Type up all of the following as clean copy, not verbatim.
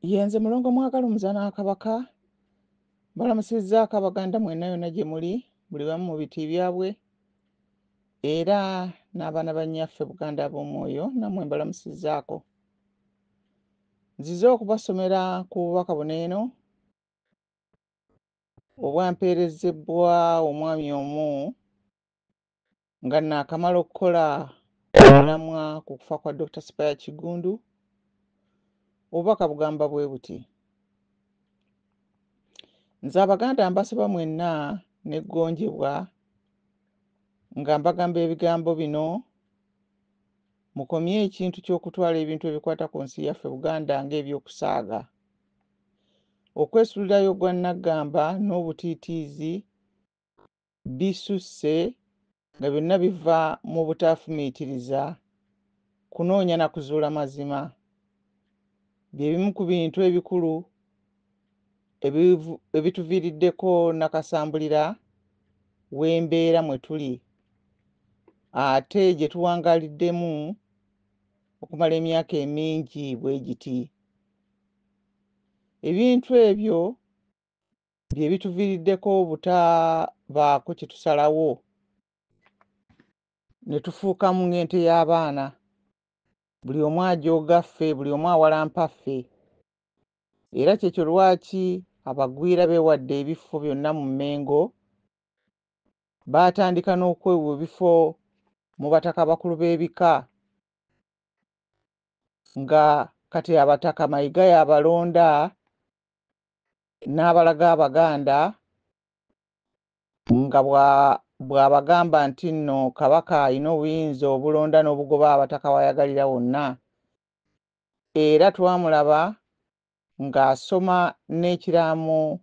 Yenze mulongo mwagala omuzana Kabaka balamusizzaako Abaganda mwenna yonna gye muli buli wamu mu biti byabwe era n'abaana bannyaffe Buganda ab'omwoyo nammwe mbalamusizzaako. Nzize okubasomera ku bubaka buno eno obwampeerezebbwa omwami omu nga naakamala okukola omulamwa ku kufa kwa Dr. Sipier Kigundu. Obubaka bugamba bwe buti: nze Abaganda mbasaba mwenna n'eggonjebwa nga mbagamba ebigambo bino, mukomye ekintu ky'okutwala ebintu ebikwata ku nsi yaffe Buganda ng'ebyokusaaga. Okwesulirayo gwa naggamba n'obutiitiizi bisusse nga byonna biva mu butaafumiitiriza kunoonya na kuzuula mazima. Bye bimu ku bintu ebikulu ebituviiriddeko nakasambulira w'embeera mwe tuli ate gye tuwangaaliddemu okumala emyaka emingi bwe giti. Ebintu ebyo bye bituviiriddeko obutabaako kye tusalawo ne tufuukamu ng'ente y'abaana, buli omu ajooga ffe, buli omu awalampa ffe. Era kyekyo lwaki abagwira beewadde ebifo byonna mu Mmengo, baatandika n'okwewa ebifo mu bataka bakulu b'ebika, nga kati abataka Mayiga y'abalonda n'abalaga Abaganda nga bw'abagamba nti nno Kabaka alina obuyinza obulonda n'obugoba abataka wayagalira wonna. Era twamulaba ng'asoma n'ekiraamo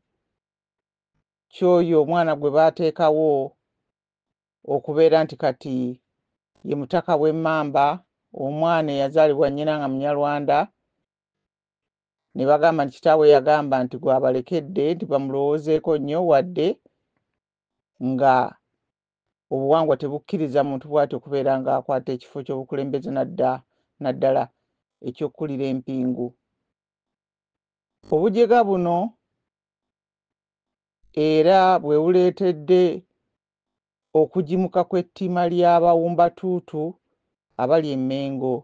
ky'oyo omwana gwe baateekawo okubeera nti kati ye mutaka w'Emmamba, omwana eyazaalibwa nnyina nga Munyarwanda. Ne bagamba nti kitaawe yagamba nti gw'abalekedde nti bamulowoozeeko nnyo, wadde nga obuwangwa tebukkiriza muntu bw'atyo okubeera ng'akwata ekifo ky'obukulembeze naddala eky'okkulira empingu. Obujega buno era bwe buleetedde okugimuka kw'ettima ly'abawumbatuutu abali e Mmengo.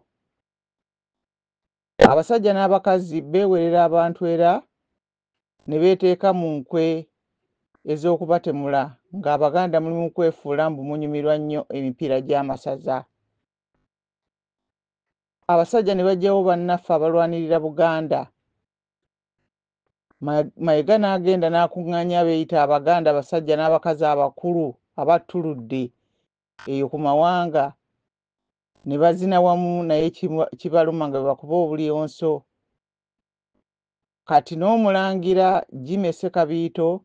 Abasajja n'abakazi beewerera abantu era ne beeteeka mu nkwe ez'okubatemula, ng'Abaganda mulimu kwefuula mbu munyumirwa nnyo emipiira gy'amasaza. Abasajja ne baggyawo bannaffe abalwanirira Buganda. Mayiga n'agenda n'akuŋŋaanya abeeyita Abaganda abasajja n'abakazi abakulu abattuludde eyo ku mawanga, ne bazina wamu naye kibaluma nga bakuba obulyonso. Kati n'omulangira Jimmy Ssekabiito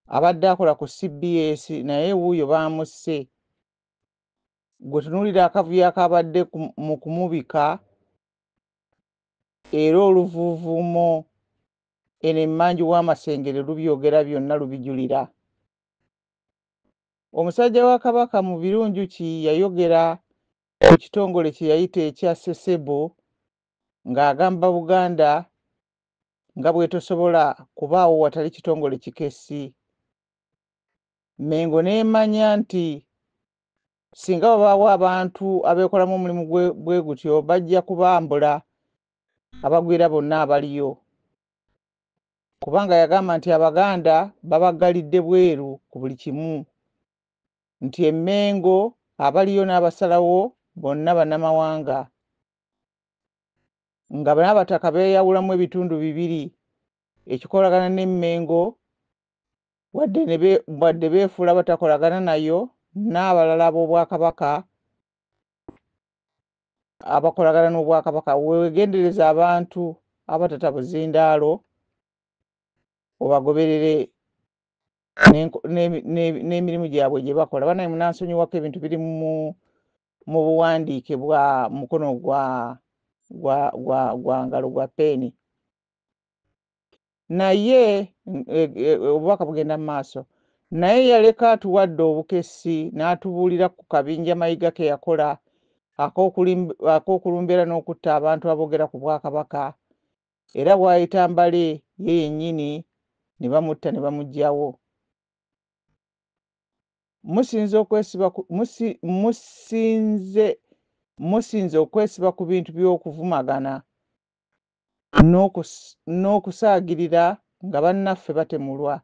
abadde akola ku CBS naye wuuyo baamusse. Gwe tunuulira akavuyo akabadde mu kumubika era oluvuuvuumo eno emmanju w'amasengere lubyogera byonna lubijulira. Omusajja wa Kabaka mu birungi ki yayogera ku kitongole kye yayita ekya Sesebo ng'agamba Buganda nga bwe tosobola kubaawo watali kitongole kikessi. Mmengo n'emanya nti singa wabaawo abantu abeekolamu omulimu bwe gutyo bajja kubambula abagwira bonna abaliyo, kubanga yagamba nti Abaganda babaggalidde bweru ku buli kimu, nti e Mmengo abaliyo n'abasalawo bonna bannamawanga, nga n'abataka beeyawulamu ebitundu bibiri, ekikolagana ne Mmengo wadde beefuula batakolagana nayo, n'abalala ab'Obwakabaka abakolagana n'Obwakabaka. Weegendereza abantu abatata buzindaalo obagoberere n'emirimu gyabwe gye bakola. Bannange munansonyiwako ebintu biri mu buwandiike bwa mukono gwa ngalo gwa peeni. Naye obubaka bugenda mu maaso. Naye yaleka atuwadde obukessi n'atubuulira ku kabinja Mayiga ke yakola ak'okulumbira n'okutta abantu aboogera ku Bwakabaka, era bw'ayita Mbale ye yennyini ne bamutta ne bamuggyawo. Musinze okwesiba ku bintu by'okuvumagana n'okusaagirira nga bannaffe batemulwa,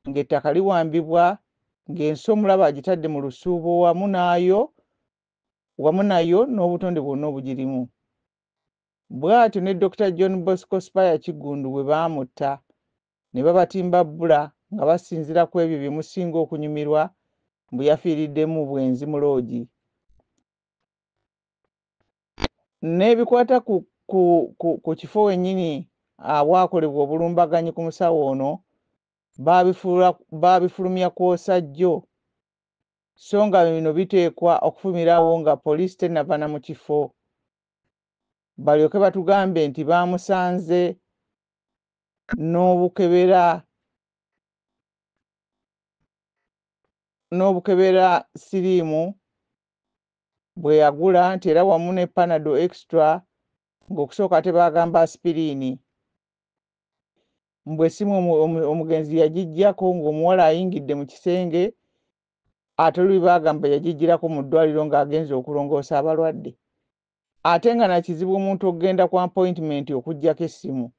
ng'ettaka liwambibwa, ng'ensi omulaba agitadde mu lusuubo wamu nayo n'obutonde bwonna obugirimu. Bw'atyo ne Dr. John Bosco Spaya Kiggundu bwe baamutta ne babatimba bbula nga basinziira ku ebyo bye musinga okunyumirwa mbu yafiiriddemu bwenzi mu loogi. N'ebikwata ku kifo wennyini awaakolebwa obulumbaganyi ku musawo ono baabifulumya kwosajjo, so nga bino biteekwa okufumirawo nga poliisi tennava na mu kifo, balyoke batugambe nti baamusanze n'obukebera siriimu bwe yagula, nti era wamu ne Panadol Extra, ng'okusooka ate baagamba aspiriini. Mbwe essimu omugenzi yagiggyako ng'omuwala ayingidde mu kisenge, ate luli baagamba yagiggyirako mu ddwaliro ng'agenze okulongoosa abalwadde. Ate nga nakizibu omuntu okugenda ku appointment okuggyako essimu.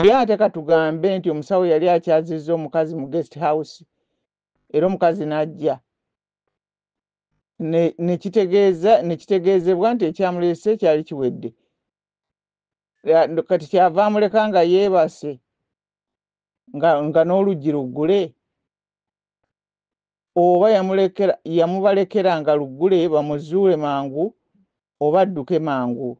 Ye ate katugambe nti omusawo yali akyazizza omukazi mu guest house, era omukazi n'ajja. Ne kitegeezebwa nti ekyamuleese kyali kiwedde. Kati kyava amuleka nga yeebase nga n'oluggi luggule, oba yamubalekera nga luggule bamuzuule mangu oba adduke mangu.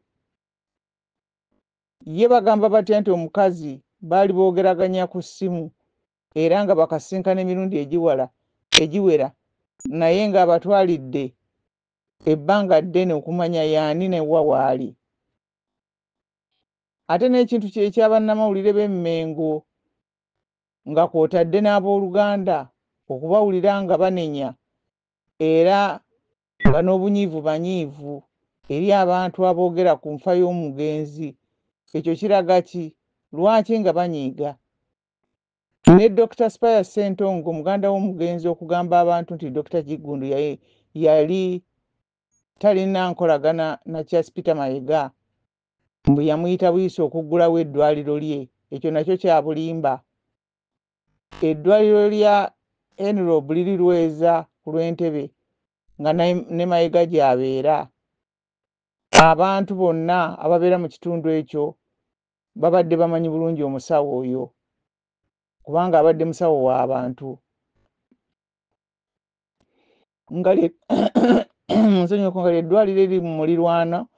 Ye bagamba batya nti omukazi baali boogeraganya ku ssimu era nga bakasinkana emirundi egiwera, naye ng'abatwalidde ebbanga ddene okumanya y'ani ne wa waali. Ate n'ekintu ekyabannamawulire b'Emmengo nga kw'otadde n'abooluganda okubawulira nga banenya era nga n'obunyiivu banyiivu eri abantu aboogera ku nfa y'omugenzi, ekyo kiraga ki? Lwaki nga banyiiga? Ne Dr. Spaya Ssentongo muganda w'omugenzi okugamba abantu nti Dr. Kiggundu yali talina nkolagana na Charles Peter Mayiga, mbu yamuyita buyisi okuggulawo eddwaliro lye, ekyo nakyo kya bulimba. Eddwaliro lya Enrob liri Lweza ku Lwentebe nga ne Mayiga gy'abeera. Abantu bonna ababeera mu kitundu ekyo babadde bamanyi bulungi omusawo oyo, kubanga abadde musawo w'abantu. Nsonyiwa nga eddwaliro eri mu mulirwano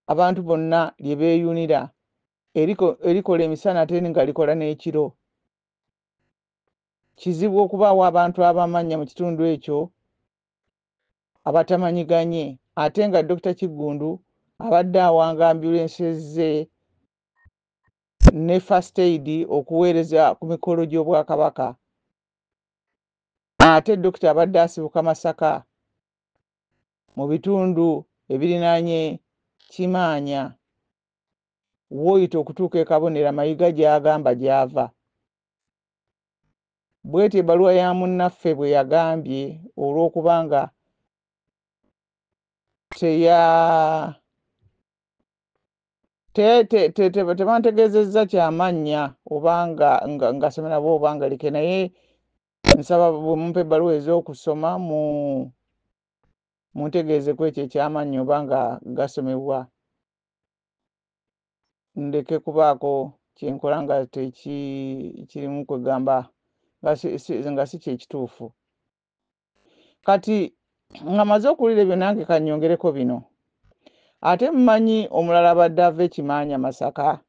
abantu bonna lye beeyunira, erikola emisana ate nga likola n'ekiro. Kizibu okubaawo abantu abamanya mu kitundu ekyo abatamanyiganye, ate nga Dr. Kiggundu abadde awanga ambulensi ze ne first aid okuweereza ku mikolo gy'Obwakabaka. Ate Dokita abadde asibuka Masaka mu bitundu ebirinaanye Kimaanya, w'oyita okutuuka e Kabonera Mayiga gy'agamba gy'ava. Bw'etyo ebbaluwa ya munnaffe bwe yagambye, olw'okubanga tebantegeezezza kyamannya obanga ngasome nabo obanga like, naye nsaba bwe mumpa ebbaluwa ez'okusoma muntegeeze ku ekyo ekyamannya obanga gasomebwa, ndeke kubaako kyenkola nga kirimu kwegamba nga si kyekituufu. Kati nga maze okuwulira ebyo nange kannyongereko bino. Ate mmanyi omulala abadde ava e Kimaanya Masaka,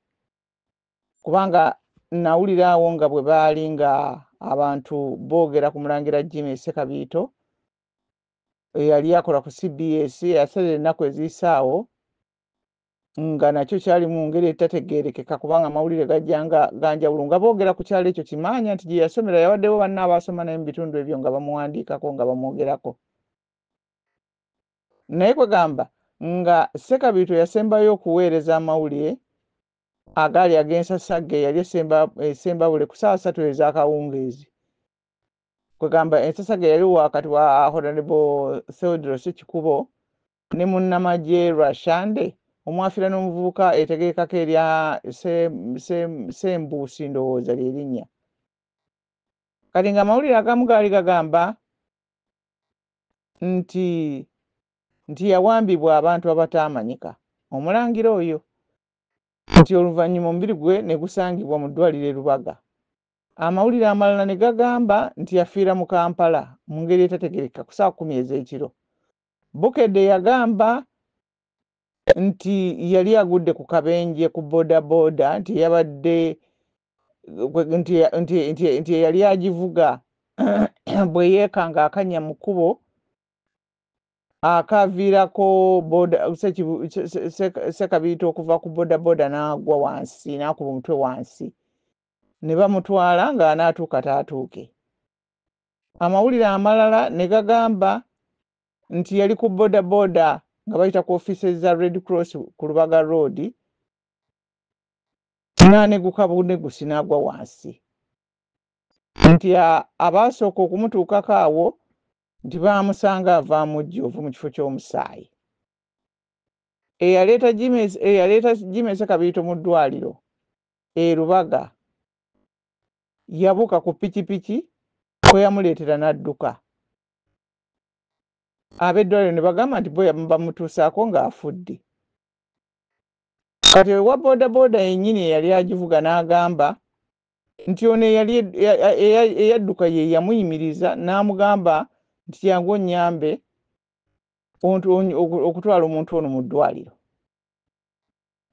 kubanga nawuliraawo nga bwe baali nga abantu boogera ku Mulangira Jimmy Ssekabiito eyali akola ku CBS, yasalira ennaku eziyisaawo, nga nakyo kyali mu ngeri etategeerekeka kubanga amawulire gajjanga ganjawulo, nga boogera ku kyalo ekyo Kimaanya nti gye yasomera yawaddewo banna abaasoma naye mu bitundu ebyo nga bamuwandiikako nga bamwogerako. Naye kwegamba nga Ssekabiito yasembayo okuweereza amawulire agaali ag'ensasagge yali esemba bule ku ssaawa 3 ez'akawungeezi. Kwegamba ensasagge yali wakati wa Honorable Theodore Ssekikubo ne munnamagye Rwashande omwafiira n'omuvubuka etegeekako erya Sembuusi ndowooza lye linnya. Kati ng'amawulire agamu gaali gagamba nti yawambibwa abantu abataamanyika. Omulangira oyo nti oluvannyuma omubiri gwe ne gusangibwa mu ddwaliro e Lubaga. Amawulire amalala ne gagamba nti yafiira mu Kampala mu ngeri etategerekeka ku ssaawa 10 ez'ekiro. Bukedde yagamba nti yali agudde ku kabenje ku boodabooda nti yabadde nti yali agivuga bwe yeekanga akanya mu kkubo akaviirako Sekabiito okuva ku boodabooda n'agwa wansi n'akuba omutwe wansi ne bamutwala ng'anaatuuka taatuuke. Amawulire amalala ne gagamba nti yali ku boodabooda nga bayita ku ofiisi za Red Cross ku Lubaga Road n'aneguka bunegusi n'agwa wansi. Nti abaasooka okumutuukako awo nti baamusanga avaamu jjovu mu kifo ky'omusaayi. Eyaleeta Jimmy Sekabiito mu ddwaliro e Lubaga yabuuka ku pikipiki kwe yamuleetera n'adduka. Ab'eddwaliro ne bagamba nti bo bamutuusaako ng'afudde. Kati owa boodabooda yennyini eyali agivuga n'agamba nti ono eyadduka ye yamuyimiriza n'amugamba nti yangu onnyambe okutwala omuntu ono mu ddwaliro.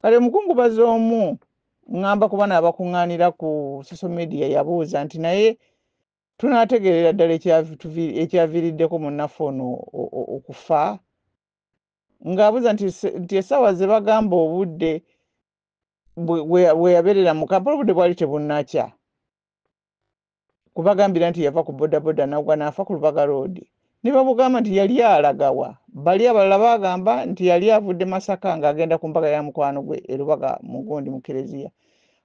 Kale omukungubazi omu ŋŋamba ku bano abakuŋŋaanira ku social media yabuuza nti naye tunaategeerera ddala ekyaviiriddeko munnaffe ono okufa? Ng'abuuza nti essaawa ze bagamba obudde bwe yabeerera mu Kampala obudde bwali tebunnakya. Kubagambira nti yava ku boodabooda n'agwa n'afa ku Lubaga Road. Ne bamugamba nti yali alagawa. Bali abalala bagamba nti yali avudde Masaka ng'agenda ku mbaga ya mukwano gwe e Lubaga mu gundi mu Kereziya.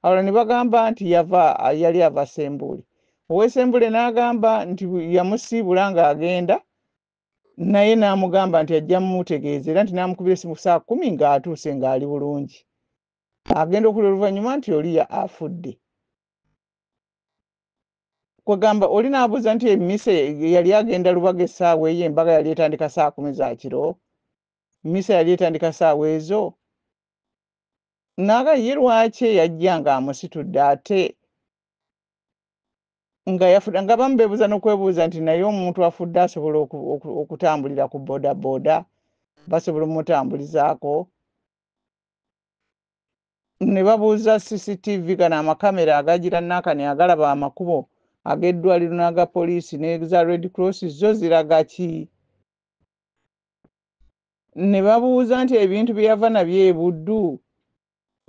Abalala ne bagamba nti yali ava Sembule. Ow'Essembule n'agamba nti yamusiibula ng'agenda naye n'amugamba nti ajja mumutegeeza era nti n'amukubira essimu ku ssaawa 10 ng'atuuse ng'ali bulungi. Agenda okulya oluvannyuma nti oli afudde. Kwegamba oli n'abuuza nti emmise yali agenda Lubaga essaawa eyo embaga yali etandika ssaawa 10 za kiro. Emmisa yali etandika ssaawa ezo. Naaga ye lwaki yajja ng'amusitudde ate nga yafudde nga bamu beebuuza n'okwebuuza nti naye omuntu afudde asobola okutambulira ku boodabooda basobola omutambulizaako. Ne babuuza CCTV gano amakamera agagira Nankani agalaba amakubo ag'eddwaliro n'aga poliisi n'eza Red Cross zo ziraga ki? Ne babuuza nti ebintu bye yava nabyo e Buddu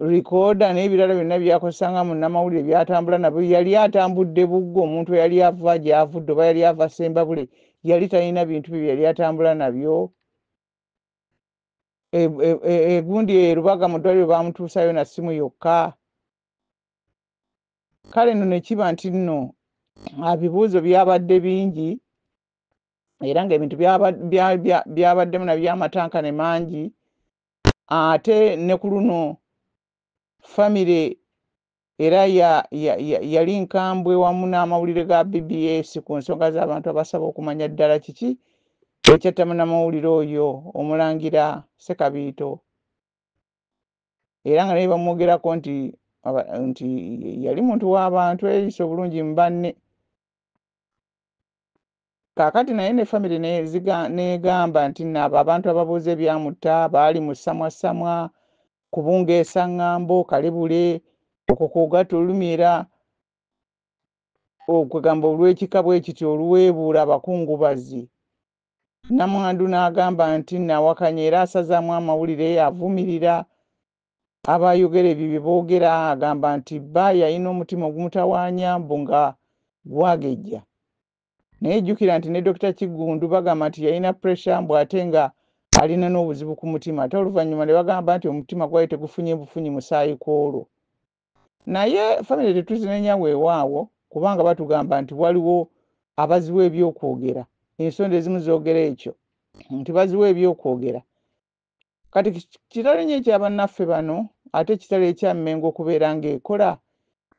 rikooda n'ebirala byonna byakozesanga munnamawulire byatambula nabyo yali atambudde buggo. Omuntu yali ava gy'avudde oba yali ava Sembabule yali talina bintu bye yali atambula nabyo. Egundi e Lubaga mu ddwaliro baamutuusayo na ssimu yokka. Kale nno ne kiba nti nno ebibuuzo byabadde bingi era ng'ebintu byabaddemu nabyo amatankane mangi. Ate ne ku luno famire era yali nkambwe wamu n'amawulire ga BBS ku nsonga z'abantu abasaba okumanya ddala kiki ekyatta munnamawulire oyo omulangira Sekabiito. Era nga naye bamwogerako nti yali muntu w'abantu eyisa obulungi mu banne. Kaakati naye ne famire negamba nti nabo abantu ababuuza ebyamutta baali mu ssamwasamwa kubungeesa ŋŋambo kalebule okwo kwogata olumira okwegamba olw'ekika bwe kiti oluweebuula abakungubazi. Namwandu n'agamba nti nawakanya era asazaamu amawulire avumirira abayogera ebyo bye boogera. Agamba nti bba yalina omutima ogumutawaanya mbu nga gwagejja. Naye jjukira nti ne Dr. Kigundu bagamba nti yalina pressure mbu ate nga alina n'obuzibu ku mutima. Ate oluvannyuma ne bagamba nti omutima gwali tegufunye bufunyi musaayi kw'olwo. naye family tetuzinenya weewaawo kubanga batugamba nti waliwo abaziwa ebyokwogera ensonda ezimu zoogera ekyo nti baziwa ebyokwogera kati kitale nnyo ekyabannaffe bano ate kitale ekya Mmengo okubeera ng'ekola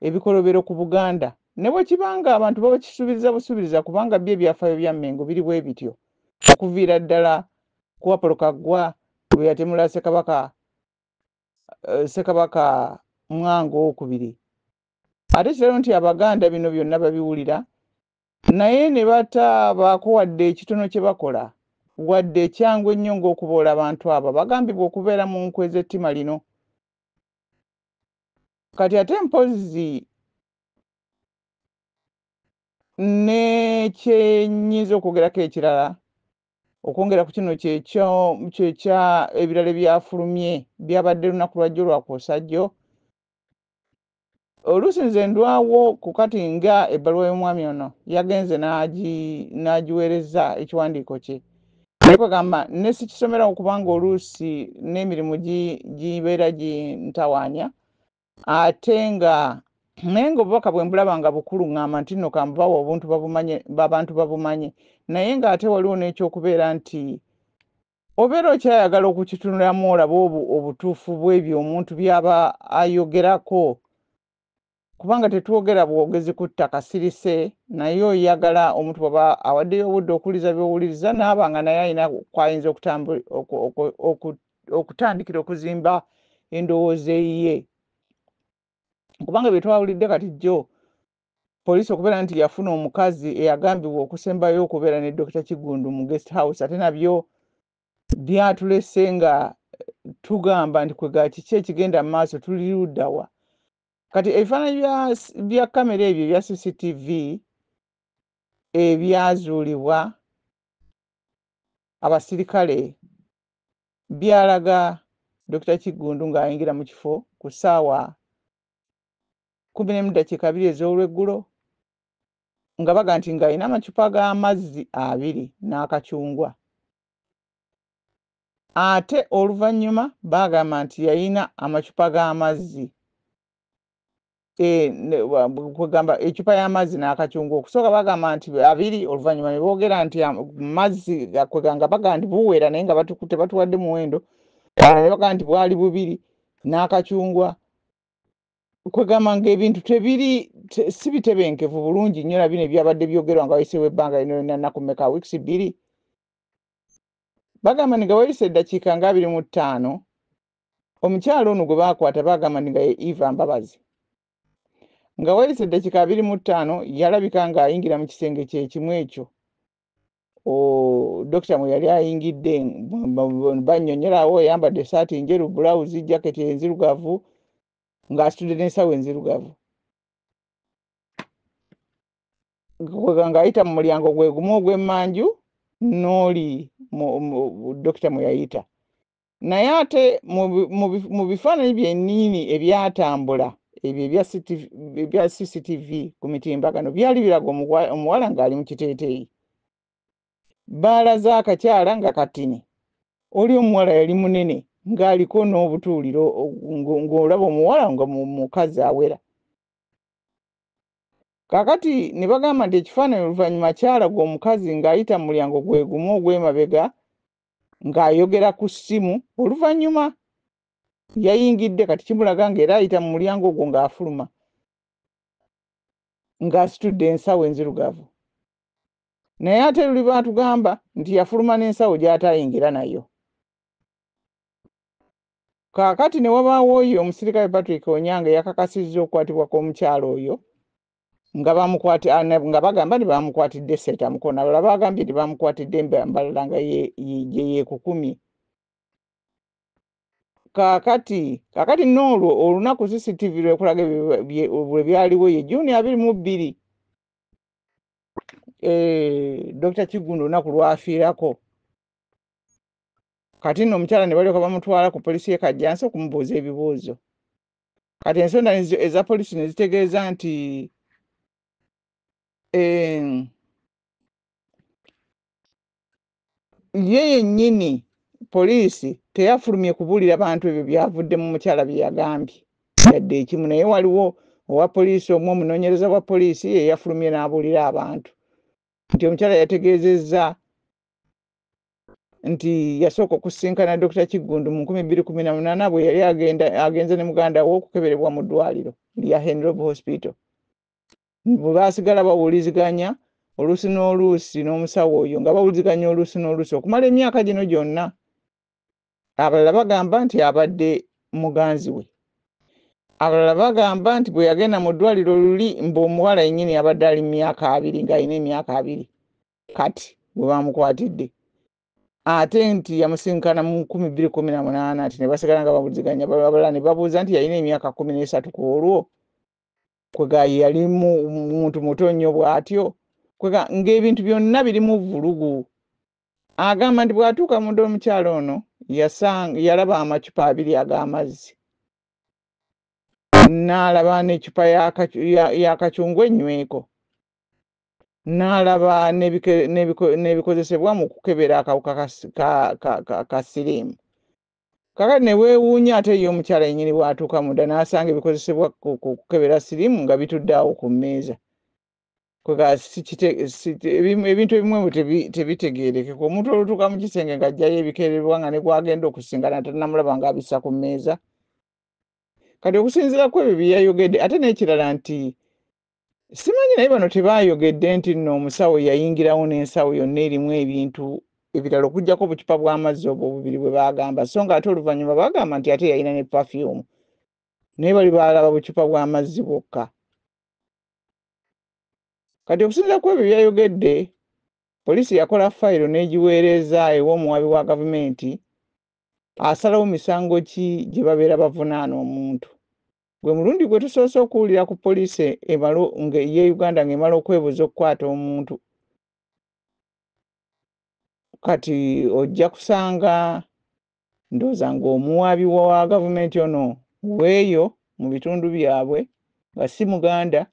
ebikolobero ku Buganda ne bwe kibanga abantu babakisubiriza kubanga byo ebyafaayo bya Mmengo biri bwe bityo okuviira ddala ku Apollo Kaggwa lwe yatemula Ssekabaka Mwanga II ate kitalo nti Abaganda bino byonna babiwulira naye ne batabaako wadde ekitono kye bakola wadde ekyangu ennyo ng'okuboola abantu abo bagambibwa okubeera mu nkwe z'ettima lino kati ate mpozi nekyenyiza okwogerako ekirala okwongera ku kino kyekya ebirala ebyafulumye byabadde lunaku lwajjo lwakwosajjo oluusi nze ndwawo ku kati nga ebbaluwa y'omwami ono yagenze n'agiweereza ekiwandiiko kye naye kwegamba ne sikisomera okubanga oluusi n'emirimu gibeera gintawaanya ate nga naye ng'obubaka bwe mbulaba nga bukulu ŋŋamba nti nno kambubawo abantu babumanye naye ng'ate waliwo n'ekyokubeera nti obeera okyayagala okukitunulamu olaba obutuufu bw'ebyo omuntu byaba ayogerako kubanga tetwogera bwogezi ku ttaka sirise naye oyagala omuntu bwaba awaddeyo obudde okuwuliriza by'owuliriza naaba nga naye alina kwayinza okutandikira okuzimba endowooza eyiye kubanga bye twawulidde kati jjo poliisi okubeera nti yafuna omukazi eyagambibwa okusembayo okubeera ne Dr. Kigundu mu guest house ate nabyo byatulese nga tugamba nti kwega kiki ekigenda mu maaso tuli luddawa kati ebifaananyi bya kamera ebyo ebya CCTV ebyazuulibwa abasirikale byalaga Dr. Kigundu ng'ayingira mu kifo ku ssaawa 10:02 ez'olweggulo nga baga nti ng'alina amacupa g'amazzi 2 n'akacungwa ate oluvannyuma bagamba nti yalina amacupa g'amazzi kwegamba ecupa y'amazzi n'akacungwa okusooka bagamba nti 2 oluvannyuma ne boogera nti mazzi kweganga baga nti buwera naye nga tebatuwadde muwendo ne baga nti bwali 2 n'akacungwa kwegamba ng'ebintu si bitebenkevu bulungi nnyo na bino ebyabadde byogerwa nga wayiseewo ebbanga lino nnaku mmeka wiiki 2 bagamba nga wayise eddakiika nga 25 omukyalo ono gwe baakwata bagamba nga ye Eva Mbabazi nga wayise eddakiika 25 yalabika ng'ayingira mu kisenge kye kimu ekyo dokita mwe yali ayingidde bannyonnyolawo eyambadde essaati njeru bulawuzi jaketi enzirugavu ng'asitudde n'ensawo enzirugavu ng'ayita mu mulyango gwe gumu ogw'emmanju n'oli dokita mwe yayita naye ate mu bifaananyi byenniini ebyatambula ebyo ebya CCTV ku mitimbagano byali biraga omuwala ng'ali mu kiteeteeyi baalaze akakyala nga katini oli omuwala yali munene ng'aliko n'obutuuliro ng'olaba omuwala nga mukazi awera kaakati ne bagamba nti ekifaananyi oluvannyuma kyalaga omukazi ng'ayita mu mulyango gwe gumu ogw'emabega ng'ayogera ku ssimu oluvannyuma yayingidde kati kimulaga ng'era ayita mu mulyango ogwo ng'afuluma ng'asitudde ensawo enzirugavu naye ate luli baatugamba nti yafuluma n'ensawo gy'ataayingira nayo kaakati ne wabaawo oyo omusirikale Patrick Onyango yakakasizza okukwatibwa kw'omukyalo oyo nga bagamba nti bamukwatidde Ssettamukono abalala bagambye nti bamukwatidde Mbalala nga gye yeekukumye kaakati n'olwo olunaku CCTV lwekulaga bwe byaliwo ye Juni 22 Dr. Kigundu olunaku lwafiirako kati nno omukyala ne balyoka bamutwala ku poliisi y'e Kajjansi okumubuuza ebibuuzo kati ensonda eza poliisi ne zitegeeza nti ye yennyini poliisi teyafulumye kubuulira bantu ebyo byavudde mu mukyala bye yagambye yadde ekimu naye waliwo owa poliisi omu omunoonyereza wa poliisi eyafulumye n'abuulira abantu nti omukyala yategeezezza nti yasooka okusinkana Dr. Kigundu mu 2018 bwe yali agenze ne muganda we okukeberebwa mu ddwaliro lya Henry Hospital. Bwe baasigala bawuliziganya oluusi n'oluusi n'omusawo oyo nga bawuliziganya oluusi n'oluusi okumala emyaka gino gyonna. Abalala bagamba nti abadde muganzi we. Abalala bagamba nti bwe yagenda mu ddwaliro luli ng'omuwala yennyini abadde ali mu myaka 2 ng'alina emyaka 2 kati bwe bamukwatidde. Ate nti yamusinkana mu 2018 nti ne basigala nga babuliziganya abalala ne babuuza nti yalina emyaka 13 ku olwo kwega yali muntu muto nnyo bw'atyo kwega ng'ebintu byonna birimu vulugu. Agamba nti bw'atuuka mu ddwaliro omukyala ono yalaba amacupa 2 ag'amazzi n'alaba n'eccupa y'akacungwa enyweko n'alaba n'ebikozesebwa mu kukebera akawuka ka siriimu. Kakati ne weewuunya ate ye omukyala yennyini bw'atuuka munda n'asanga ebikozesebwa ku kukebera siriimu nga bitudde awo ku mmeeza. Kwega ebintu ebimu tebitegeerekeka. Omuntu olutuuka mu kisenge ng'aggyayo ebikeerebwa nga ne gwagenda okusingana tannamulaba ng'abissa ku mmeeza. Kati okusinziira ku ebyo bye yayogedde ate n'ekirala nti simanyi naye bano tebaayogedde nti nno omusawo yayingirawo n'ensawo yonna erimu ebintu ebirala okuggyako obucupa bw'amazzi obwo bubiri bwe baagamba so nga ate oluvannyuma baagamba nti ate yalina ne perfume naye bali baalaba bucupa bw'amazzi bwokka. Kati okusinziira ku ebyo byayogedde poliisi yakola fayiro n'egiweereza ew'omuwabi wa gavumenti asalawo misango ki gye babeera bavunaana omuntu. Gwe mulundi gwe tusoose okuwulira ku poliisi ye Uganda ng'emala okwebuza okukwata omuntu. Kati ojja kusanga ndowooza ng'omuwaabi wa gavumenti ono weeyo mu bitundu byabwe nga si Muganda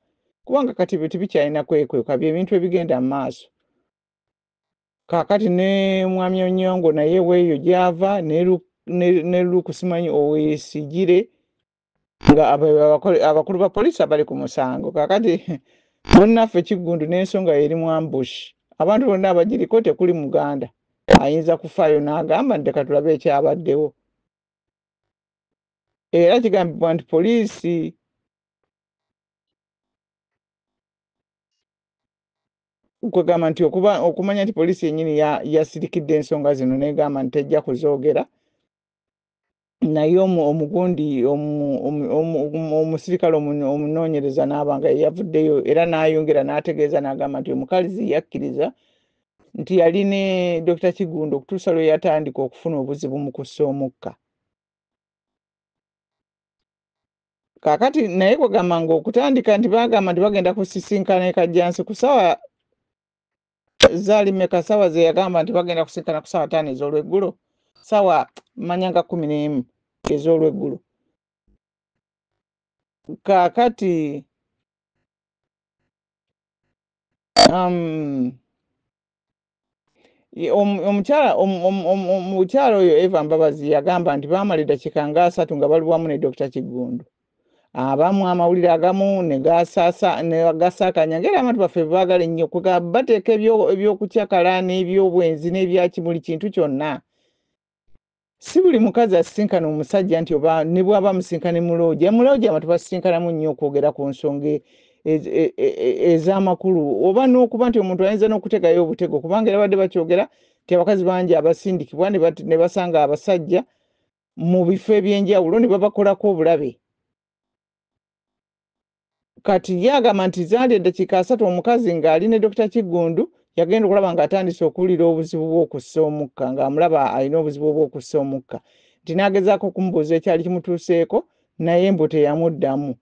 kubanga kati bwe tibikyalina kwekweka by'ebintu ebigenda mu maaso. Kaakati ne Mwami Onyongo naye weeyo gy'ava ne Lukusimanyi Oweyesigire nga abakulu ba poliisi abali ku musango. Kaakati bonnaffe Kigundu n'ensonga eri mu ambush abantu bonna abagiriko tekuli Muganda ayinza kufaayo n'agamba nti leka tulabe ekyabaddewo. Era kigambibwa nti poliisi kwegamba nti okumanya nti poliisi yennyini yasirikidde ensonga zino n'egamba nti tejja kuzoogera naye omugundi omusirikale omunoonyereza n'aba nga yavuddeyo era n'ayongera n'ategeeza n'agamba nti omukazi yakkiriza nti yali ne Dr. Kigundu okutuusa lwe yatandika okufuna obuzibu mu kussa omukka. Kaakati naye kwegamba ng'okutandika nti baagamba nti bagenda kusisinkana e Kajjansi ku ssaawa zaali mmeka ssaawa ze yagamba nti bagenda kusinkana ku ssaawa 5 ez'olweggulo ssaawa manya nga 11 ez'olweggulo. Kaakati omukyala oyo Eva Mbabazi yagamba nti baamala eddakiika nga 3 nga bali wamu ne Dr. Kigundu. Abamu amawulire agamu ne gasaakanya ng'era abantu baffe baagala ennyo bateeka ebyokucyakala n'ebyobwenzi n'ebyaki buli kintu kyonna. Si buli mukazi asisinkana omusajja nti oba ne bw'aba musinkane mulooja abantu basisinkanamu nnyo okwogera ku nsonga ez'amakulu oba n'okuba nti omuntu ayinza n'okutegayo obutego kubanga era badde bakyogera nti abakazi bangi abasindikibwa ne basanga abasajja mu bifo eby'enjawulo ne babakolako obulabe. Kati yagamba nti zaali eddakiika 3 omukazi ng'ali ne Dr. Kigundu yagenda okulaba ng'atandise okuwulira obuzibu bw'okussa omukka ng'amulaba alina obuzibu bw'okussa omukka nti n'agezaako okumubuuza ekyali kimutuuseeko naye mbu teyamuddamu.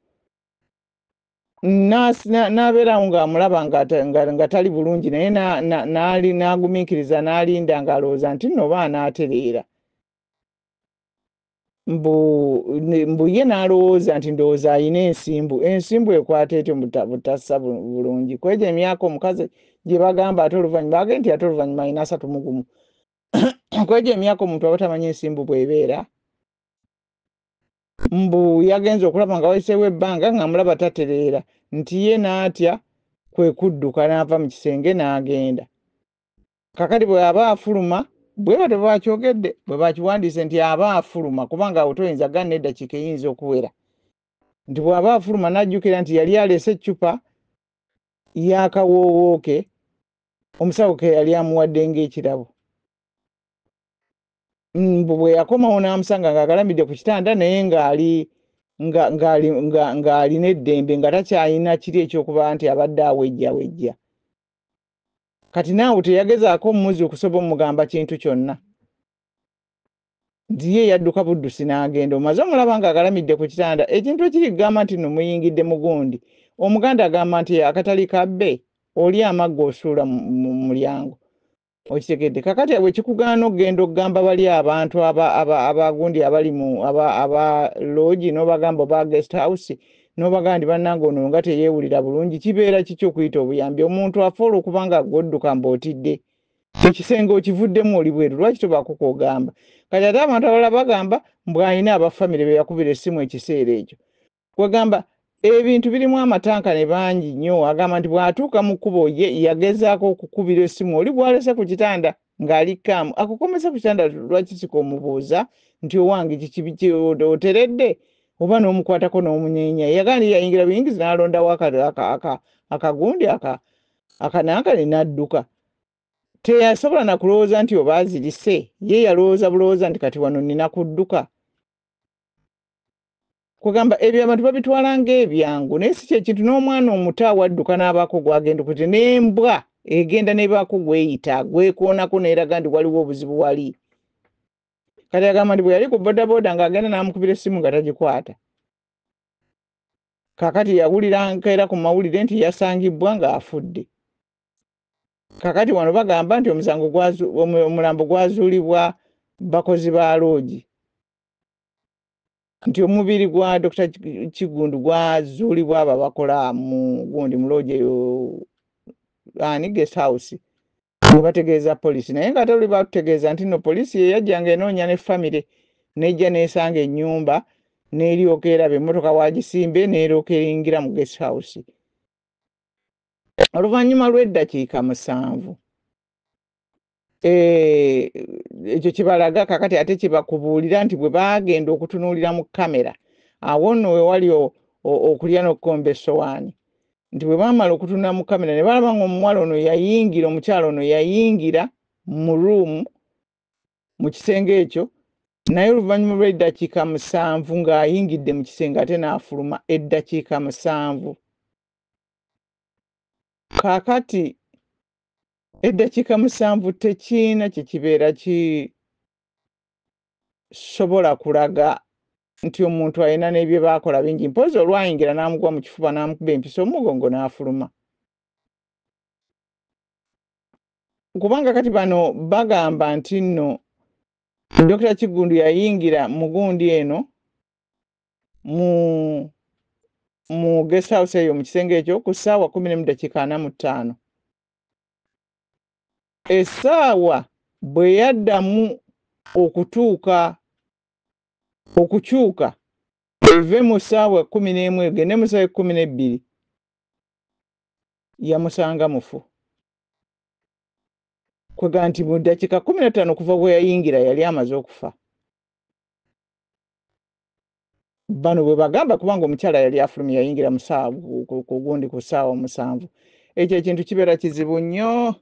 N'abeerawo ng'amulaba nga tali bulungi naye n'agumiikiriza n'alinda ng'alowooza nti nno oba anaatereera. Mbu ye n'alowooza nti ndowooza ayina ensimbu ekwata etyo butassa bulungi. Kwegyo emyaka omukazi gye bagamba ate oluvannyuma bagenda nti ate oluvannyuma ayina 31. Kwegyo emyaka omuntu aba tamanyi ensimbu bw'ebeera. mbu yagenze okulaba nga wayiseewo ebbanga ng'amulaba tatereera nti ye n'atya kwe kudduka n'ava mu kisenge n'agenda. Kakati bwe aba afuluma bwe batyo bakyogedde bwe bakiwandiise nti aba afuluma kubanga awo toyinza gana eddakiika eyinza okuwera nti bw'aba afuluma n'ajjukira nti yali alese eccupa y'akawoowo ke omusawo ke yali amuwadde ng'ekirabo. Bwe yakomawo n'amusanga ng'agalamidde ku kitanda naye ng'alina eddembe nga takyalina kiri ekyokuba nti abadde awejjawejja. Kati naawe teyagezaako mmuzi okusobola omugamba kintu kyonna. Nti ye yadduka buddusi n'agenda. Omaze omulaba ng'agalamidde ku kitanda, ekintu ekiri kugamba nti nno muyingidde mu gundi. Omuganda agamba nti akatali kabbe oli amagga osuula mu mulyango. Okitegedde. Kakati bwe kikugaana okugenda okugamba bali abantu abagundi abali mu aba lodge n'obagamba oba guest house n'obagamba nti bannange ono nga teyeewulira bulungi kibeera kiki okuyita obuyambi. Omuntu afoola okuba nga gw'odduka mb'otidde ekisenge okivuddemu oli bweru lwaki tobaako kwogamba. Kati ate abantu abalala bagamba mbw'alina abafamire be yakubira essimu ekiseera ekyo. Kwegamba ebintu birimu amatanka ne bangi nnyo. Agamba nti bw'atuuka mu kkubo ye yagezaako okukubira essimu oli bw'alese ku kitanda ng'alikaamu akukomesa ku kitanda lwaki sikoomubuuza nti owange kiki oteredde oba n'omukwatako n'omunyeenya. Yagamba nti yayingira buyingizi n'alondawo akagundi akanankale n'adduka. Teyasobola na kulowooza nti oba azirise ye yalowooza bulowooza nti kati wano nnina kudduka. Kugamba ebyo abantu babitwala ng'ebyangu naye si kyekintu. N'omwana omuto awadduka n'abaako gwagenda okuti n'embwa egenda n'ebaako gweyita gwekoonako n'eraga nti waliwo obuzibu wali. Kati agamba nti bwe yali ku bodaboda ng'agenda n'amukubira essimu nga tagikwata. Kakati yawulira nkeera ku mawulire nti yasangibwa ng'afudde. Kakati wano bagamba nti omulambo gwazuulibwa bakozi ba loogi. Nti omubiri gwa Dr. Kigundu gwazuulibwa abo bakola mu gundi mu loogi eyo guest house. Bategeeza poliisi naye nga toli batutegeeza nti no poliisi ye yajjanga enoonya ne famire n'ejja n'esanga ennyumba n'eryoka eraba emmotoka waagisimbe n'eryoka eringira mu guest house. Oluvannyuma lw'eddakiika 7 ekyo kibalaga kakati ate kibakubuulira nti bwe baagenda okutunuulira mu kamera awo nno we wali okulya n'okkomba essowaani nti bwe baamala okutunula mu kamera ne balaba ng'omukyalo ono yayingira mu ruumu mu kisenge ekyo naye oluvannyuma lw'eddakiika 7 ng'ayingidde mu kisenge ate n'afuluma eddakiika 7. Kaakati eddakiika 7 tekiina kyekibeera kisobola kulaga nti omuntu alina n'ebye baakola bingi. Mpozi olwayingira n'amugwa mu kifuba n'amukuba empisa omugongo n'afuluma. Kubanga kati bano bagamba nti nno Dr. Kigundu yayingira mu gundi eno mu guest house eyo mu kisenge ekyo ku ssaawa 10:45. Essaawa bwe yaddamu okukyuka eve mu ssaawa 11 egende mu ssaawa 12 yamusanga mufu. Kwega nti mu ddakiika 15 kuva bwe yayingira yali amaze okufa. Bano bwe bagamba kubanga omukyala yali afulumye yayingira mu ssaawa ku gundi ku ssaawa 7. Ekyo ekintu kibeera kizibu nnyo.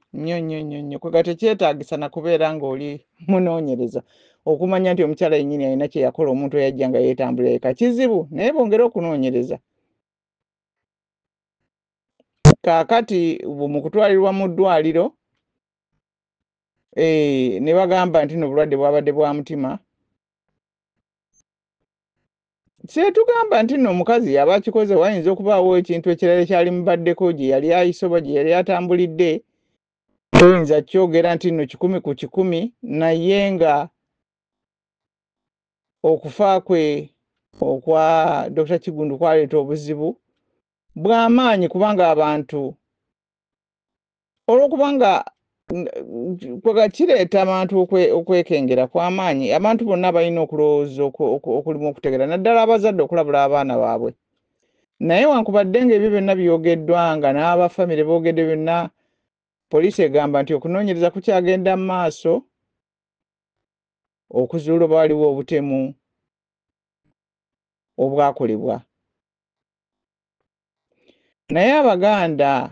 Kwega tekyetaagisa na kubeera ng'oli munoonyereza okumanya nti omukyala yennyini alina kye yakola omuntu eyajja nga yeetambulira eka kizibu naye bongere okunoonyereza. Kaakati mu kutwalirwa mu ddwaliro ne bagamba nti n'obulwadde bwabadde bwa mutima. Tugamba nti nno omukazi yaba akikoze wayinza okubaawo ekintu ekirala ekyali mubaddeko gye yali ayise oba gye yali atambulidde. Toyinza kyogera nti nno 100 ku 100 naye nga okufa kwe okwa Dr. Kigundu kwaleeta obuzibu bw'amaanyi kubanga abantu olw'okubanga kwega kireeta abantu okwekengera kw'amaanyi. Abantu bonna balina okulowooza okulimu okutegera, naddala abazadde okulabula abaana baabwe. Naye wankubadde ng'ebyo byonna byogeddwa nga n'abafamire boogedde byonna, poliisi egamba nti okunoonyereza kukyagenda mu maaso okuzuula oba waliwo obutemu obwakolebwa. Naye Abaganda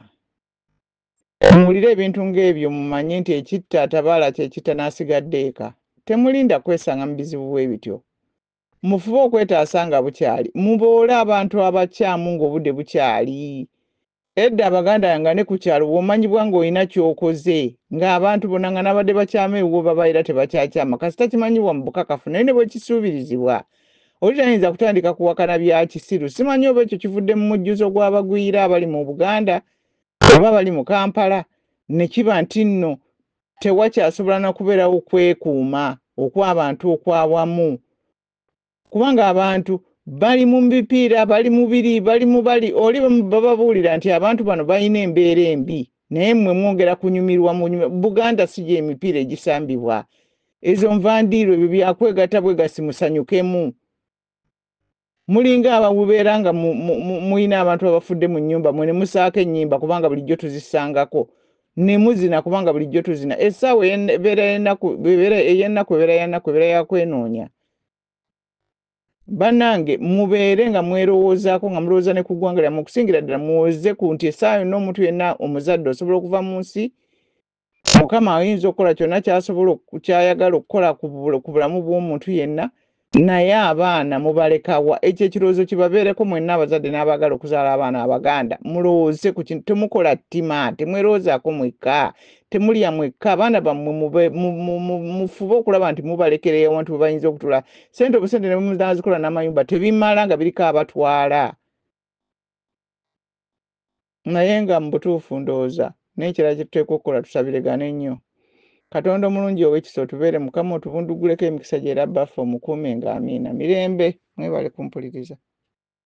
muwulire ebintu ng'ebyo mumanye nti ekitta atabaala kyekitta n'asigadde eka. Temulinda kwesanga mu bizibu bwe bityo. Mufube okwetaasa nga bukyali. Muboole abantu abakyamu ng'obudde bukyali. Edda Abaganda nga ne ku kyalo bw'omanyibwa ng'olina ky'okoze ng'abantu bonna nga n'abadde bakyama ewuwo babaira tebakyakyama. Kasita kimanyibwa mu bukakafu naye ne bwe kisuubirizibwa. Oli tayinza kutandika kuwakana bya kisiru. Simanyi oba ekyo kivudde mu mujjuzo gw'abagwira abali mu Buganda oba bali mu Kampala, ne kiba nti nno tewakyasobola na kubeerawo kwekuuma okw'abantu okwawamu. Kubanga abantu bali mu bipiira, bali mu biri, bali mu bali, oli bababuulira nti abantu bano balina embeera embi, naye mmwe mwongera kunyumirwa mu Buganda si gye emipiira egisambibwa. Ezo nvandiiro ebyo byakwegatta bwegasi musanyukemu. Mulinga ababubeera nga muyina abantu abafudde mu nnyumba mwe ne musaako ennyimba kubanga bulijjo tuzisangako. Ne muzina kubanga bulijjo tuzina. Essaawa ebeera ebeera ya kwenoonya. Bannange mubeere nga mwerowoozaako nga mulowooza ne ku ggwanga lyammwe, okusingira ddala muwoze ku nti essaawa yonna omuntu yenna omuzadde osobola okuva mu nsi. Mukama ayinza okukola kyonna kyayagala okukola ku bulamu bw'omuntu yenna, naye abaana mubalekawa. Ekyo ekirowoozo kibabeereko mwenna abazadde n'abaagala okuzaala abaana Abaganda. Mulowooze ku kintu, temukola ttima, temwerowoozaako mwekka, temulya mwekka. Abaana bammwe mufube okulaba nti mubalekera awantu we bayinza okutula. Ssente obusente ne munazikola n'amayumba tebimala nga biriko abatwala. Naye nga mu butuufu ndowooza n'ekirala kye tuteekwa okukola tusabiragane nnyo. Katonda omulungi ow'ekisa otubeere, Mukama otubunduguleko emikisa gy'era baffe omukuume nga amiina. Mirembe, mwebale kumpuliriza.